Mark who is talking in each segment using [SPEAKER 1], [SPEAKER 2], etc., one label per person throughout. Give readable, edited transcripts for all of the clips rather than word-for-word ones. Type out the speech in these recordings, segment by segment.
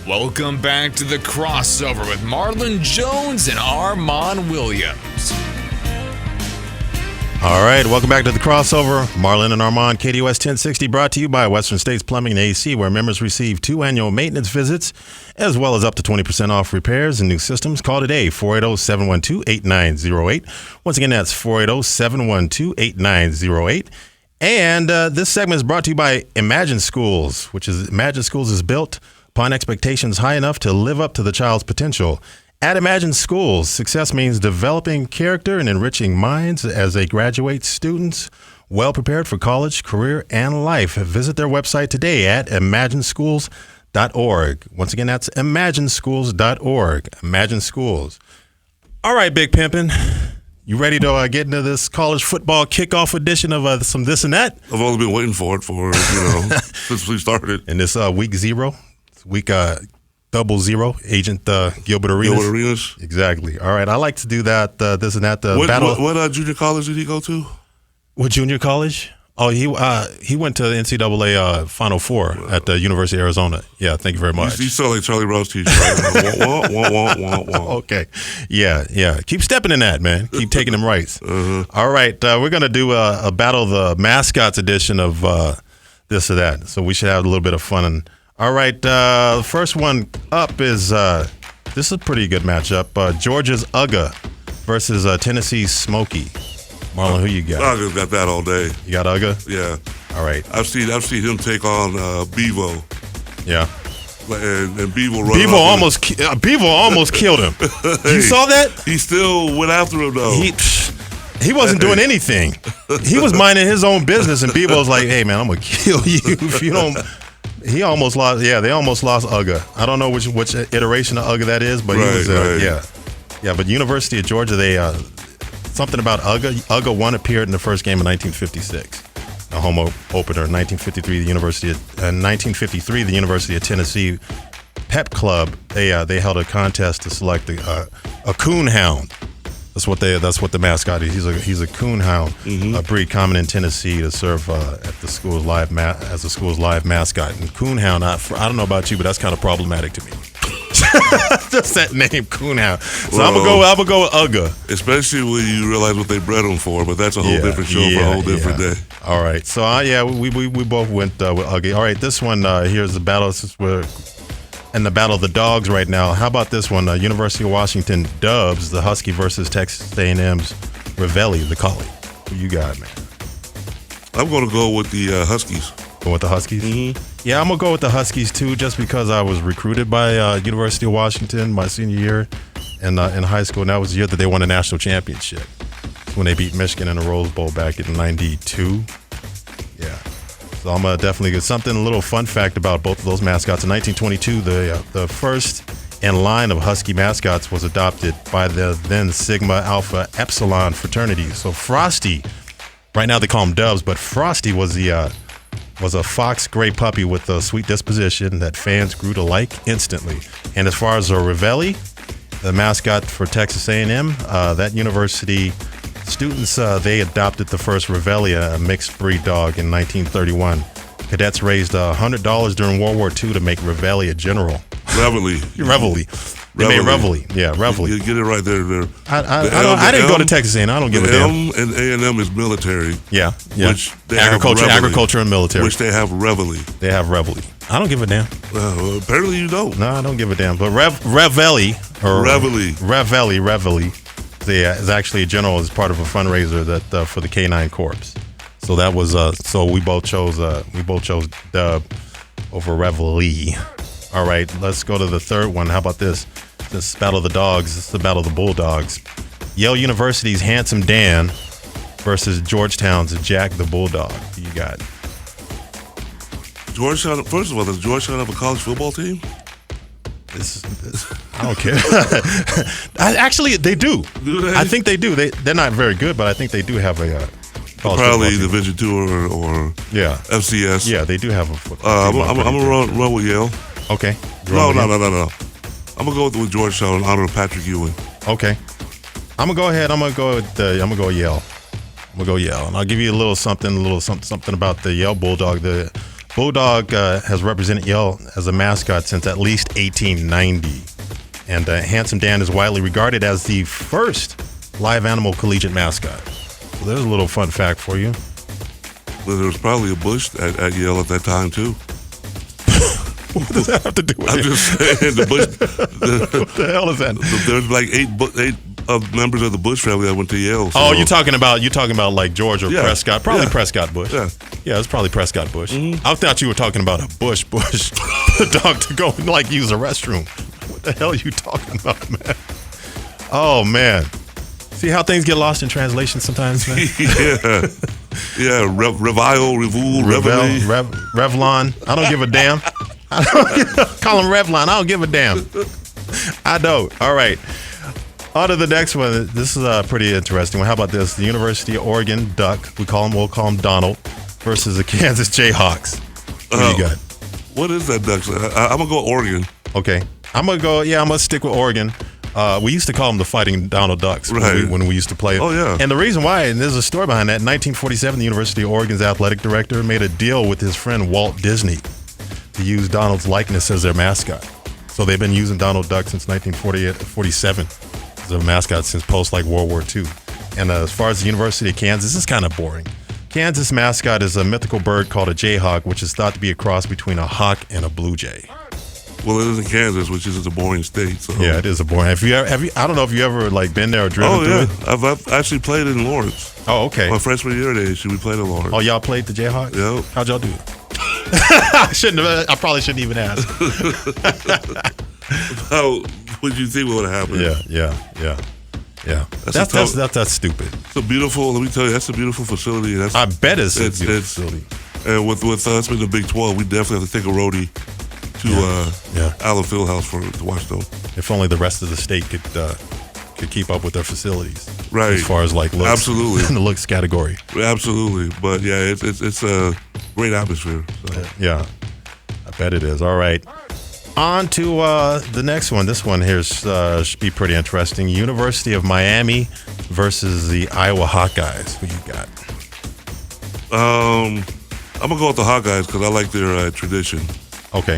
[SPEAKER 1] Welcome back to the crossover with Marlon Jones and Armon Williams.
[SPEAKER 2] All right, welcome back to the crossover. Marlon and Armon, KDUS 1060, brought to you by Western States Plumbing and AC, where members receive 2 annual maintenance visits, as well as up to 20% off repairs and new systems. Call today, 480-712-8908. Once again, that's 480-712-8908. And this segment is brought to you by Imagine Schools, Imagine Schools is built upon expectations high enough to live up to the child's potential. At Imagine Schools, success means developing character and enriching minds as they graduate. Students well prepared for college, career, and life. Visit their website today at imagineschools.org. Once again, that's imagineschools.org. Imagine Schools. All right, Big Pimpin'. You ready to get into this college football kickoff edition of some this and that?
[SPEAKER 3] I've only been waiting for it since we started.
[SPEAKER 2] In this week 0, week 00, Agent Gilbert Arenas.
[SPEAKER 3] Gilbert Arenas.
[SPEAKER 2] Exactly. All right, I like to do that, this and that.
[SPEAKER 3] What junior college did he go to?
[SPEAKER 2] What junior college? Oh, he went to the NCAA Final Four at the University of Arizona. Yeah, thank you very much.
[SPEAKER 3] You sound like Charlie Brown's teacher. Right?
[SPEAKER 2] Okay. Yeah. Keep stepping in that, man. Keep taking them rights. All right, we're going to do a Battle of the Mascots edition of this or that. So we should have a little bit of fun. All right, the first one up is, this is a pretty good matchup. Georgia's Uga versus Tennessee's Smokey. Marlon, who you got?
[SPEAKER 3] I just got that all day.
[SPEAKER 2] You got Uga?
[SPEAKER 3] Yeah.
[SPEAKER 2] All right.
[SPEAKER 3] I've seen him take on Bevo.
[SPEAKER 2] Yeah.
[SPEAKER 3] And Bevo run.
[SPEAKER 2] Bevo almost killed him. You saw that?
[SPEAKER 3] He still went after him though.
[SPEAKER 2] He wasn't doing anything. He was minding his own business, and Bevo was like, "Hey man, I'm gonna kill you if you don't." He almost lost. Yeah, they almost lost Uga. I don't know which iteration of Uga that is, but he was. Yeah. But University of Georgia, they. Something about Uga. Uga 1 appeared in the first game in 1956, a home opener. 1953, the University of Tennessee Pep Club. They held a contest to select a coon hound. That's what the mascot is. He's a coon hound, a breed common in Tennessee to serve at the school's live as the school's live mascot. And coon hound, I don't know about you, but that's kind of problematic to me. Just that name, coonhound. So I'm gonna go with Uga.
[SPEAKER 3] Especially when you realize what they bred him for, but that's a whole different show for a whole different day.
[SPEAKER 2] All right, so we both went with Uga. All right, this one here's the battle. Since we're in the battle of the dogs right now, how about this one? University of Washington Dubs, the Husky versus Texas A&M's Ravelli, the Collie. Who you got, man?
[SPEAKER 3] I'm gonna go with the Huskies.
[SPEAKER 2] Going with the Huskies? Yeah, I'm going to go with the Huskies, too, just because I was recruited by University of Washington my senior year in high school, and that was the year that they won a national championship when they beat Michigan in the Rose Bowl back in '92. Yeah. So I'm going to definitely get something, a little fun fact about both of those mascots. In 1922, the first in line of Husky mascots was adopted by the then Sigma Alpha Epsilon fraternity. So Frosty, right now they call him Dubs, but Frosty was a fox gray puppy with a sweet disposition that fans grew to like instantly. And as far as a Ravelli, the mascot for Texas A&M, that university students, they adopted the first Ravelli, a mixed breed dog, in 1931. Cadets raised $100 during World War II to make Ravelli a general.
[SPEAKER 3] Reveille.
[SPEAKER 2] They made Reveille. Yeah, Reveille.
[SPEAKER 3] You get it right there.
[SPEAKER 2] I didn't go to Texas A&M. I don't give a damn.
[SPEAKER 3] M and A&M is military.
[SPEAKER 2] Yeah.
[SPEAKER 3] Which they
[SPEAKER 2] agriculture and military.
[SPEAKER 3] Which they have Reveille.
[SPEAKER 2] They have Reveille. I don't give a damn.
[SPEAKER 3] Apparently you don't.
[SPEAKER 2] No, I don't give a damn. But Reveille. Yeah, is actually a general as part of a fundraiser that for the K9 Corps. So that was so we both chose Dub over Reveille. All right, let's go to the third one. How about this? This Battle of the Dogs. This is the Battle of the Bulldogs. Yale University's Handsome Dan versus Georgetown's Jack the Bulldog. Who you got?
[SPEAKER 3] Georgetown. First of all, does Georgetown have a college football team?
[SPEAKER 2] I don't care. Actually, they do.
[SPEAKER 3] Do they?
[SPEAKER 2] I think they do. They're not very good, but I think they do have a college
[SPEAKER 3] probably
[SPEAKER 2] football team.
[SPEAKER 3] Division II or FCS.
[SPEAKER 2] Yeah, they do have a football team.
[SPEAKER 3] I'm gonna run with Yale.
[SPEAKER 2] Okay.
[SPEAKER 3] No. I'm gonna go with Georgetown in honor of Patrick Ewing.
[SPEAKER 2] Okay. I'm gonna go ahead. I'm gonna go Yale. I'm gonna go Yale, and I'll give you a little something about the Yale Bulldog. The Bulldog has represented Yale as a mascot since at least 1890. And Handsome Dan is widely regarded as the first live animal collegiate mascot. So there's a little fun fact for you.
[SPEAKER 3] Well, there was probably a bush at Yale at that time, too.
[SPEAKER 2] What does that have to do with
[SPEAKER 3] I'm
[SPEAKER 2] it?
[SPEAKER 3] just saying, the Bush.
[SPEAKER 2] What the hell is that?
[SPEAKER 3] There's like eight members of the Bush family that went to Yale. So.
[SPEAKER 2] Oh, you're talking about like George or Prescott? Probably Prescott Bush.
[SPEAKER 3] Yeah,
[SPEAKER 2] it's probably Prescott Bush.
[SPEAKER 3] Mm-hmm.
[SPEAKER 2] I thought you were talking about a Bush dog to go and like use a restroom. What the hell are you talking about, man? Oh man, see how things get lost in translation sometimes, man.
[SPEAKER 3] yeah. Revile, Revul, Reveille.
[SPEAKER 2] Revlon. I don't give a damn. Call him Revlon. I don't give a damn. I don't. All right. On to the next one. This is a pretty interesting one. How about this? The University of Oregon Duck. We'll call him Donald versus the Kansas Jayhawks. What do you got?
[SPEAKER 3] What is that duck? I'm gonna go Oregon.
[SPEAKER 2] Okay. I'm gonna stick with Oregon. We used to call them the Fighting Donald Ducks when we used to play.
[SPEAKER 3] Oh, yeah.
[SPEAKER 2] And the reason why, and there's a story behind that, in 1947, the University of Oregon's athletic director made a deal with his friend Walt Disney to use Donald's likeness as their mascot. So they've been using Donald Duck since 1947 as a mascot since post like World War II. And as far as the University of Kansas, it's kind of boring. Kansas mascot is a mythical bird called a jayhawk, which is thought to be a cross between a hawk and a blue jay.
[SPEAKER 3] Well, it is in Kansas, which is a boring state. So.
[SPEAKER 2] Yeah, it is a boring. Have you? I don't know if you ever like been there or driven through it.
[SPEAKER 3] I've actually played in Lawrence.
[SPEAKER 2] Oh, okay.
[SPEAKER 3] My freshman year days, we played in Lawrence.
[SPEAKER 2] Oh, y'all played the Jayhawks?
[SPEAKER 3] Yep.
[SPEAKER 2] How'd y'all do? I probably shouldn't even ask.
[SPEAKER 3] How would you think would have happened?
[SPEAKER 2] Yeah. That's stupid.
[SPEAKER 3] It's a beautiful. Let me tell you, that's a beautiful facility.
[SPEAKER 2] I bet it's a beautiful facility.
[SPEAKER 3] And with us in the Big 12, we definitely have to take a roadie to Allen Fieldhouse to watch them.
[SPEAKER 2] If only the rest of the state could keep up with their facilities,
[SPEAKER 3] right?
[SPEAKER 2] As far as like looks,
[SPEAKER 3] absolutely,
[SPEAKER 2] in the looks category,
[SPEAKER 3] absolutely. But yeah, it's a great atmosphere. So.
[SPEAKER 2] Yeah, I bet it is. All right, on to the next one. This one here should be pretty interesting. University of Miami versus the Iowa Hawkeyes. Who you got?
[SPEAKER 3] I'm gonna go with the Hawkeyes because I like their tradition.
[SPEAKER 2] Okay.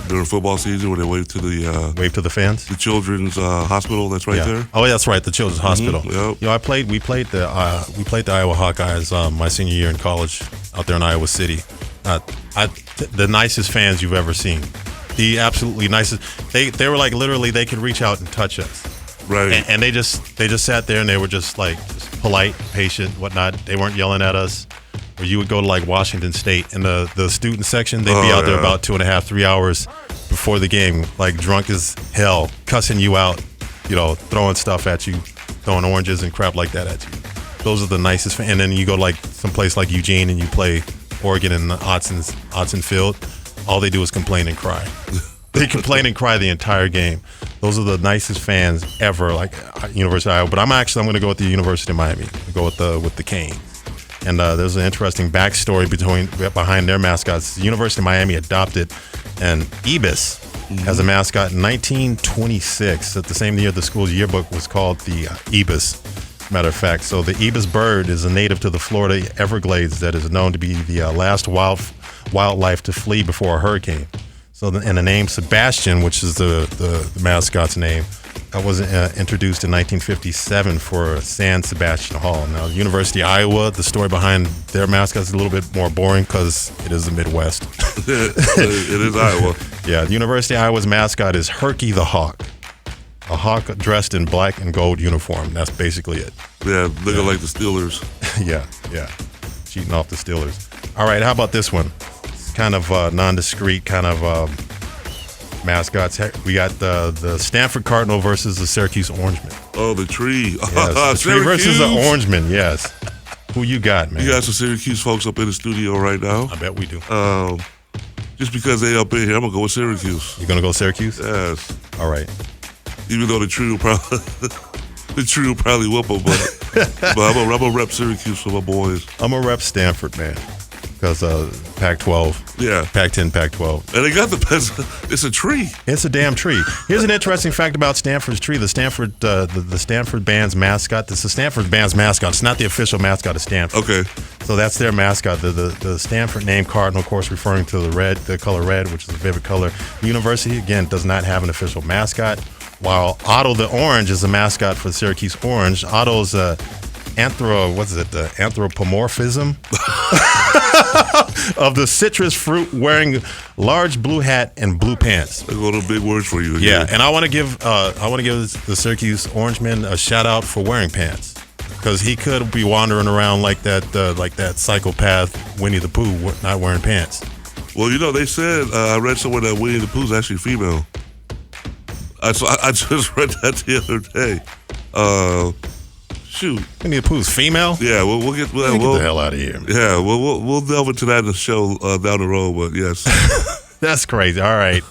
[SPEAKER 3] During football season, where they wave to the
[SPEAKER 2] fans,
[SPEAKER 3] the children's hospital that's right there.
[SPEAKER 2] Oh, that's right, the children's hospital.
[SPEAKER 3] Yep.
[SPEAKER 2] You know, we played the Iowa Hawkeyes my senior year in college out there in Iowa City. The nicest fans you've ever seen. The absolutely nicest. They were like literally they could reach out and touch us.
[SPEAKER 3] Right.
[SPEAKER 2] And they just sat there and they were just polite, patient, whatnot. They weren't yelling at us. Or you would go to like Washington State in the student section, they'd be out there about 2.5, 3 hours before the game, like drunk as hell, cussing you out, throwing stuff at you, throwing oranges and crap like that at you. Those are the nicest. And then you go like someplace like Eugene and you play Oregon in the Autzen Field. All they do is complain and cry. They complain and cry the entire game. Those are the nicest fans ever, like University of Iowa. But I'm going to go with the University of Miami. Go with the Canes. And there's an interesting backstory behind their mascots. The University of Miami adopted an ibis as a mascot in 1926. At the same year, the school's yearbook was called the ibis. Matter of fact, so the ibis bird is a native to the Florida Everglades that is known to be the last wildlife to flee before a hurricane. So, and the name Sebastian, which is the mascot's name, was introduced in 1957 for San Sebastian Hall. Now, the University of Iowa, the story behind their mascot is a little bit more boring because it is the Midwest.
[SPEAKER 3] It is Iowa.
[SPEAKER 2] Yeah, the University of Iowa's mascot is Herky the Hawk. A hawk dressed in black and gold uniform. That's basically it.
[SPEAKER 3] Yeah, looking like the Steelers.
[SPEAKER 2] Yeah. Cheating off the Steelers. All right, how about this one? It's kind of nondescript, kind of mascots. We got the Stanford Cardinal versus the Syracuse Orangemen.
[SPEAKER 3] Oh, the tree.
[SPEAKER 2] Yes, the tree versus the Orangemen, yes. Who you got, man?
[SPEAKER 3] You got some Syracuse folks up in the studio right now.
[SPEAKER 2] I bet we do.
[SPEAKER 3] Just because they up in here, I'm going to go with Syracuse.
[SPEAKER 2] You're going to go Syracuse?
[SPEAKER 3] Yes.
[SPEAKER 2] All right.
[SPEAKER 3] Even though the tree will probably whoop them, but I'm going to rep Syracuse for my boys.
[SPEAKER 2] I'm going to rep Stanford, man. because Pac-12.
[SPEAKER 3] Yeah.
[SPEAKER 2] Pac-10, Pac-12.
[SPEAKER 3] And they got the best. It's a tree.
[SPEAKER 2] It's a damn tree. Here's an interesting fact about Stanford's tree. The Stanford band's mascot. This is Stanford band's mascot. It's not the official mascot of Stanford.
[SPEAKER 3] Okay.
[SPEAKER 2] So that's their mascot. The Stanford name cardinal, of course, referring to the color red, which is a vivid color. The university, again, does not have an official mascot. While Otto the Orange is a mascot for Syracuse Orange, Otto's the anthropomorphism of the citrus fruit, wearing large blue hat and blue pants.
[SPEAKER 3] They're going to big words for you.
[SPEAKER 2] Yeah, and I want to give the Syracuse Orangemen a shout out for wearing pants, because he could be wandering around like that psychopath Winnie the Pooh not wearing pants.
[SPEAKER 3] Well, they said I read somewhere that Winnie the Pooh's actually female. I just read that the other day. Shoot.
[SPEAKER 2] Winnie the Pooh's female?
[SPEAKER 3] Yeah, we'll get
[SPEAKER 2] the hell out of here.
[SPEAKER 3] Yeah, we'll delve into that in the show down the road, but yes.
[SPEAKER 2] That's crazy. All right.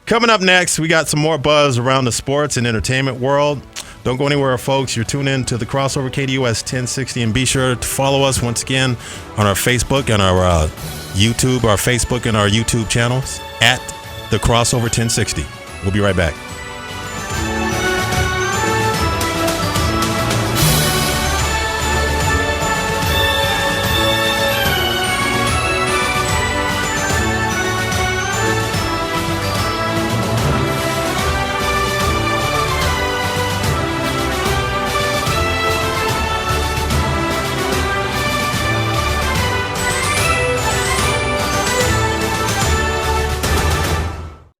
[SPEAKER 2] Coming up next, we got some more buzz around the sports and entertainment world. Don't go anywhere, folks. You're tuned in to the Crossover KDUS 1060, and be sure to follow us once again on our Facebook and our YouTube, our Facebook and our YouTube channels at the Crossover 1060. We'll be right back.